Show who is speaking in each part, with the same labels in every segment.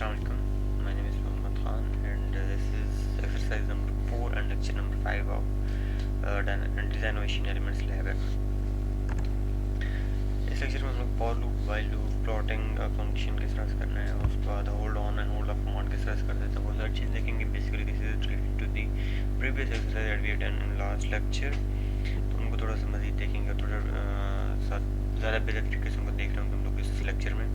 Speaker 1: Assalamualaikum. My name is Mohammad Khan and this is exercise number 4 and lecture number 5 of design machine elements lab है। इस lecture में हम लोग for loop, while loop, plotting function किस तरह से करना है, उसके बाद hold on and hold of command किस तरह से करते हैं, तो वो सारी चीज़ देखेंगे। Basically this is related to the previous exercise that we have done in last lecture, तो उनको थोड़ा सा मज़ीद देखेंगे, थोड़ा ज़्यादा बेहतर तरीके से उनको देख रहे होंगे हम लोग इस लेक्चर में।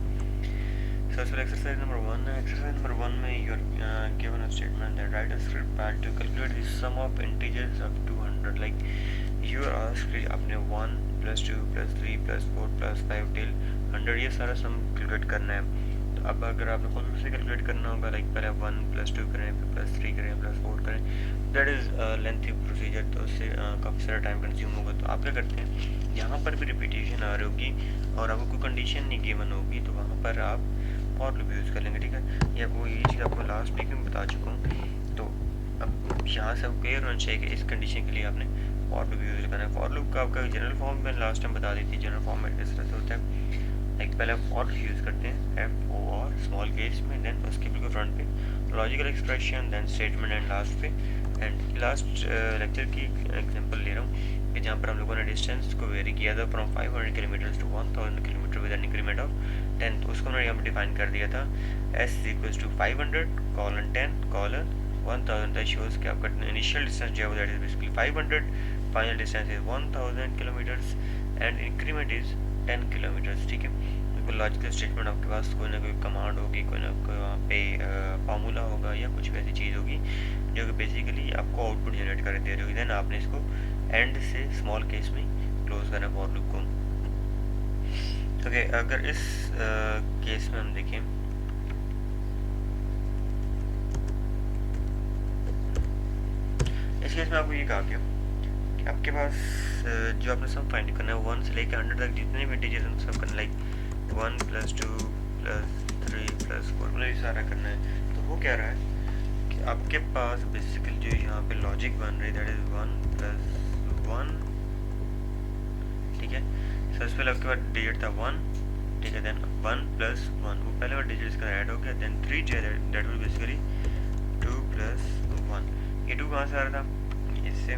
Speaker 1: So exercise number 1. Exercise number 1 में you are given a statement that write a script pad to calculate the sum of integers of 200. Like you are asked कि आपने 1 plus 2 plus 3 plus 4 plus 5 till 100 ये सारा सम calculate करना है। तो अब अगर आपने खुद से कैलकुलेट करना होगा, लाइक पहले 1 plus 2 करें, फिर plus 3 करें, plus 4 करें, दैट इज़ लेंथी प्रोसीजर, तो उससे काफ़ी सारा टाइम कंज्यूम होगा। तो आप क्या करते हैं, यहाँ पर भी रिपीटेशन आ रही होगी और आपको कोई कंडीशन नहीं गिवन होगी, तो वहाँ पर आप फॉर लूप यूज़ कर लेंगे। ठीक है, ये आपको ये चीज़ आपको लास्ट वीक में बता चुका हूँ। तो अब यहाँ से आपको क्लियर होना चाहिए कि इस कंडीशन के लिए आपने फॉर लूप यूज़ करना है। फॉर लूप का आपका जनरल फॉर्म मैंने लास्ट टाइम बता दी थी। जनरल फॉर्म में इस तरह से होता है, लाइक पहले फॉर यूज़ करते हैं FOR स्मॉल केस में, देन उसके बिल्कुल फ्रंट पे logical expression, then statement and last पे। एंड लास्ट लेक्चर की एग्जांपल ले रहा हूँ कि जहाँ पर हम लोगों ने डिस्टेंस को वेरी किया था from 500 kilometre to 1000 kilometre with an increment of 10, तो उसको हमने यहाँ पर डिफाइन कर दिया था S equals to 500 colon 10 colon 1000। That shows कि आपका इनिशियल डिस्टेंस जो है that is basically 500, final distance is 1000 kilometres and increment is 10 kilometres. ठीक है, बिल्कुल लॉजिकल स्टेटमेंट आपके पास कोई ना कोई कमांड होगी, कोई ना कोई वहाँ पे फार्मूला होगा या कुछ वैसी चीज़ होगी जो कि बेसिकली आपको आउटपुट जनरेट कर दे रही होगी। देन आपने इसको एंड से स्मॉल केस में क्लोज करना फॉर लूप को। ओके, अगर इस केस में हम देखें, इस केस में आपको ये कहा गया कि आपके पास जो आपने सम फाइंड करना है 1 से लेकर 100 तक जितने भी इंटीजर हैं सब करना, लाइक 1 plus 2 plus 3 plus 4 मतलब ये सारा करना है। तो वो कह रहा है कि आपके पास बेसिकली जो यहाँ पे लॉजिक बन रही है दैट इज 1 plus 1। ठीक है, सबसे पहले आपके पास डिजिट था 1, ठीक है, देन 1 plus 1 वो पहले वाला डिजिट इसका ऐड हो गया, देन 3 जो है दैट विल बेसिकली 2 plus 1। ये 2 कहाँ से आ रहा था, इससे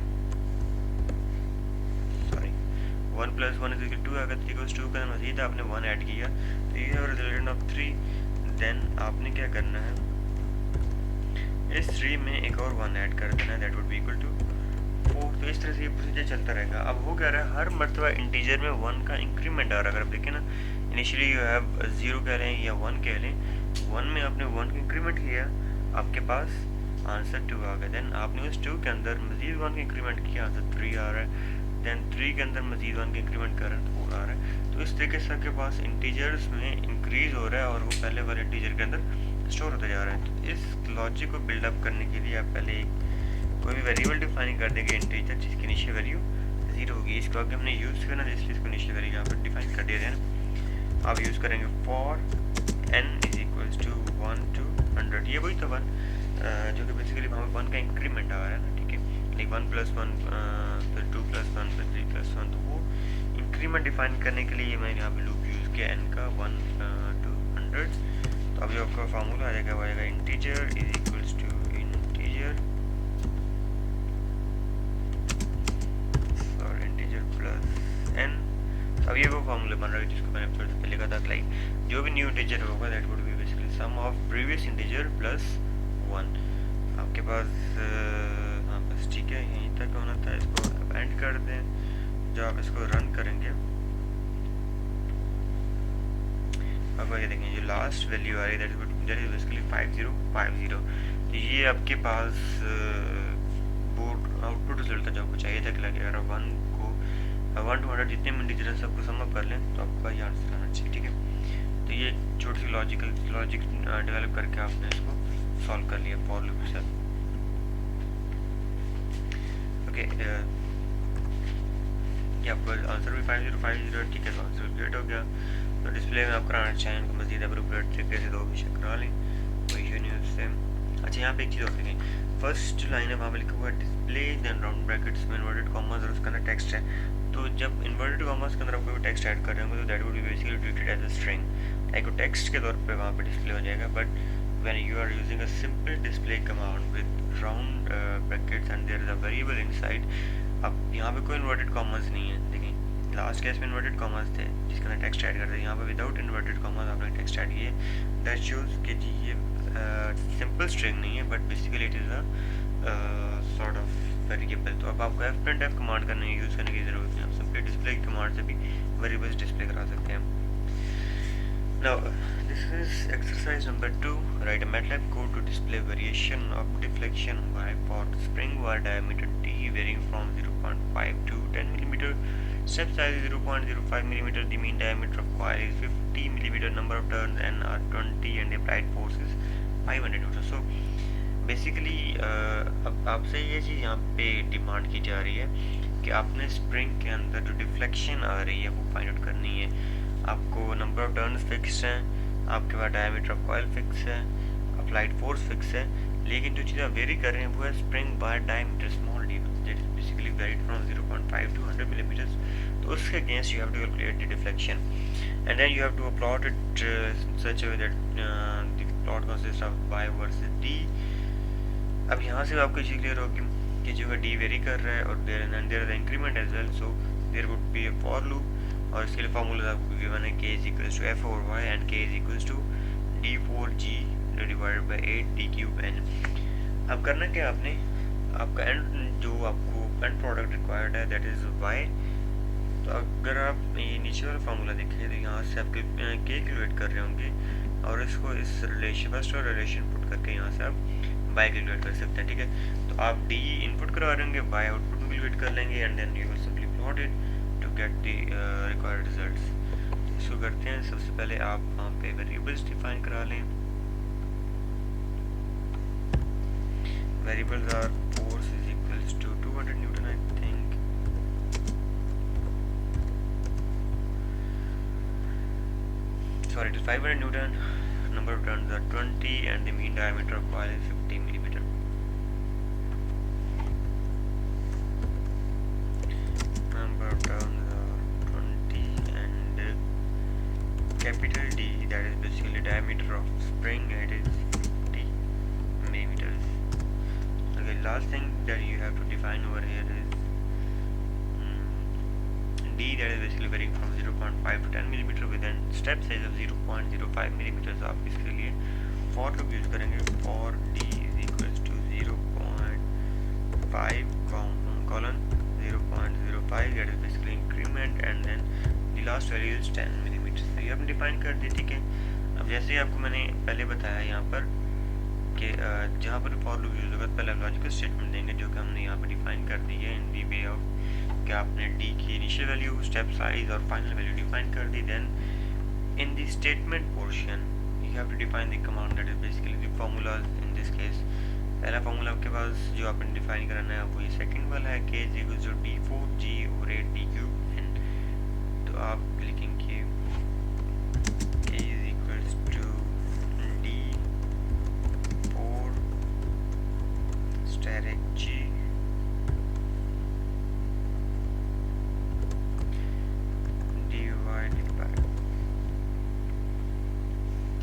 Speaker 1: 1 plus 1 is equal to 2 अगर 3 को 2 का मज़ीद आपने 1 ऐड किया तो ये है रिजल्टेंट ऑफ 3। देन आपने क्या करना है, इस 3 में एक और 1 ऐड कर देना है, that would be equal to 4। तो इस तरह से ये प्रोसीजर चलता रहेगा। अब वो कह रहा है हर मरतबा इंटीजर में 1 का इंक्रीमेंट आ रहा है। अगर आप देखें ना, इनिशियली यू हैव 0 कह लें या 1 कह लें, 1 में आपने 1 का इंक्रीमेंट किया, आपके पास आंसर 2 आ गया। देन आपने उस 2 के अंदर मज़ीद 1 का इंक्रीमेंट किया, आंसर 3 आ रहा है। देन 3 के अंदर मज़ीद 1 का इंक्रीमेंट कर रहा है तो 4 आ रहा है। तो इस तरीके से आपके पास इंटीजर्स में इंक्रीज़ हो रहा है और वो पहले वाले इंटीजर के अंदर स्टोर होता जा रहा है। तो इस लॉजिक को बिल्डअप करने के लिए आप पहले कोई भी वेरिएबल डिफाइन कर देंगे इंटीजर जिसकी इनिशियल वैल्यू 0 होगी। इसको आगे हमने यूज़ करना है, इसलिए इसको इनिशियल वैल्यू यहाँ पर डिफाइन कर दिया है ना। आप यूज़ करेंगे for n is equals to 1 to 100। ये वही तो 1 जो कि बेसिकली वहाँ पर 1 का इंक्रीमेंट आ रहा है ना। ठीक है, लाइक 1 plus 1 फिर 2 plus 1 फिर 3 plus 1, तो वो इंक्रीमेंट डिफाइन करने के लिए मैंने यहाँ पे लूप यूज़ किया n का 1 to 100। तो अभी आपका फार्मूला आ जाएगा, वो आएगा integer is equals to integer और इंटीजर प्लस n। अब ये वो फार्मूला बन रहा है जिसको मैंने थोड़ी देर पहले लिखा था, लाइक जो भी न्यू इंटीजर होगा that would be basically sum of previous integer plus 1। आपके पास हाँ बस ठीक है, यहीं तक होना था। इसको अब एंड कर दें। जब आप इसको रन करेंगे अब ये देखें जो लास्ट वैल्यू आ रही है दैट इज बेसिकली 5050। तो ये आपके पास बोर्ड आउटपुट रिजल्ट था जो आपको चाहिए था कि लगे अगर 1 to 100 जितने भी इंटीजर सबको सम अप कर लें तो आपका ये आंसर आना चाहिए। ठीक है, तो ये छोटी सी लॉजिक डेवलप करके आपने इसको सॉल्व कर लिया फॉर लूप के साथ। ओके, ये आपका आंसर भी 5050। ठीक है, तो आंसर क्रिएट हो गया। तो डिस्प्ले में आप कराना चाहें उनको मज़ीद अप्रोप्रिएट तरीके से 2 विषय करा लें, कोई इशू नहीं उससे। अच्छा, यहाँ पे एक चीज़ और देखें, फर्स्ट लाइन है वहाँ पे लिखा हुआ है डिस्प्ले देन राउंड ब्रैकेट्स में इन्वर्टेड कॉमास और उसके अंदर टेक्स्ट है। तो जब इन्वर्टेड कॉमास के अंदर आप कोई टेक्स्ट ऐड कर रहे होंगे तो that would be basically treated as a string, like text के तौर पे वहाँ पे डिस्प्ले हो जाएगा। But when you are using a simple display command with round brackets and there is a variable inside. अब यहाँ पे कोई इन्वर्टेड कॉमर्स नहीं है, देखिए लास्ट केस में इन्वर्टेड कॉमर्स थे जिसके अंदर टेक्स्ट ऐड करते हैं, यहाँ पे विदाउट इन्वर्टेड कॉमर्स आपने टेक्स्ट ऐड किए, दैट शोज कि जी ये सिंपल स्ट्रिंग नहीं है but basically it is a sort of variable. तो अब आपको एफ प्रिंट एफ कमांड करने यूज़ करने की ज़रूरत नहीं, आप सिंपली डिस्प्ले कमांड से भी वेरिएबल्स डिस्प्ले करा सकते हैं। Now this is exercise number 2. Write a MATLAB code to display variation of deflection y for spring wire diameter d varying from 0.5 to 10 mm. Step size is 0.05 mm. The mean diameter of coil is 50 mm. Number of turns n are 20 and the applied force is 500 Newton. So basically अब आपसे ये चीज़ यहाँ पे demand की जा रही है कि आपने स्प्रिंग के अंदर जो डिफ्लेक्शन आ रही है वो फाइंड आउट करनी है। आपको नंबर ऑफ टर्न्स फिक्स हैं, आपके पास डायमीटर ऑफ कॉइल फिक्स है, अप्लाइड फोर्स फिक्स है, लेकिन जो चीज़ आप वेरी कर रहे हैं वो है spring by diameter small D that is basically varied from 0.5 to 100 mm. तो उसके against you have to calculate the deflection and then you have to plot it such a way that the plot consist of y versus d। अब यहाँ से आपको चीज़ clear होगी कि जो है d वेरी कर रहा है और there is increment as well, so there would be a for loop और इसके लिए फार्मूला आपको गिवन है k is equals to f over y and k is equals to d4g divided by 8 d cube n। अब करना क्या आपने, आपका एंड जो आपको एंड प्रोडक्ट रिक्वायर्ड है दैट इज y। तो अगर आप ये नीचे वाला फार्मूला देखिए तो यहाँ से आप k कैलकुलेट कर रहे होंगे और इसको इस रिलेशन फर्स्ट और रिलेशन पुट करके यहाँ से आप y कैलकुलेट कर सकते हैं, ठीक है। तो आप d इनपुट करवा रहे होंगे, y आउटपुट में कैलकुलेट कर लेंगे and then you will simply plot it to get the required results। इसको करते हैं, सबसे पहले आप वहाँ पे वेरिएबल्स डिफाइन करा लें। Variables are force is equals to 200 newton I think, sorry it is 500 newton, number of turns are 20 and the mean diameter of coil is 50 millimetre. Capital D, that is basically diameter of spring, it is 50 millimeters. Okay, last thing that you have to define over here is D, that is basically varying from 0.5 to 10 millimeter with a step size of 0.05 millimeters। आप इसके लिए for loop use करेंगे, for D is equals to 0.5 colon 0.05, that is basically increment and then the last value is 10 millimeters। तो ये आपने define कर दी, ठीक है। अब जैसे ही आपको मैंने पहले बताया यहाँ पर कि जहाँ पर फॉर लूप यूज होगा पहले लॉजिकल स्टेटमेंट देंगे जो कि हमने यहाँ पर डिफाइन कर दी है इन दी वे ऑफ कि आपने डी की इनिशियल वैल्यू, स्टेप साइज और फाइनल वैल्यू डिफाइन कर दी। Then in the statement portion you have to define the command that is basically the formulas. In this case पहला फार्मूला आपके पास जो आपने डिफाइन करना है वो ये सेकंड वाला है, k is equal to d4g over 8 d cube n। तो आप लिखेंगे G divided by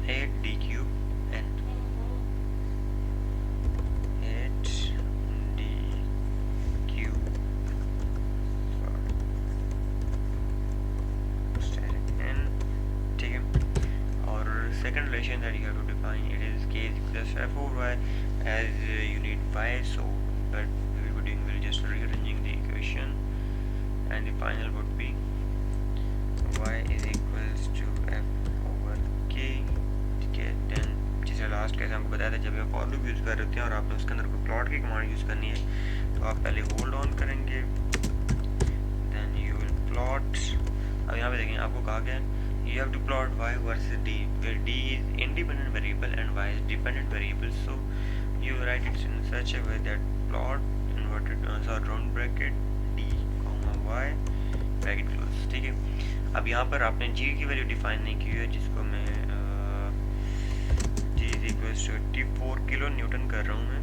Speaker 1: 8 d cube and 8 d cube static n, ठीक है। और second relation that you have to define, it is k is equals to f over y as you need y, so but we will be doing, we'll just rearranging the equation and the final would be y is equals to f over k, ठीक है। then जैसे last कैसे हमको बताया था जब आप for loop use कर रहे होते हैं और आपने उसके अंदर कोई प्लॉट की कमांड यूज़ करनी है तो आप पहले होल्ड ऑन करेंगे, then you will plot। अब यहाँ पे देखें आपको कहा गया you have to plot y versus d where d is independent variable and y is dependent variable, so you write it in such a way that plot inverted round bracket d comma y bracket close, ठीक है। अब यहाँ पर आपने g की value define नहीं की है जिसको मैं g is equals to 84 kilo Newton कर रहा हूँ मैं,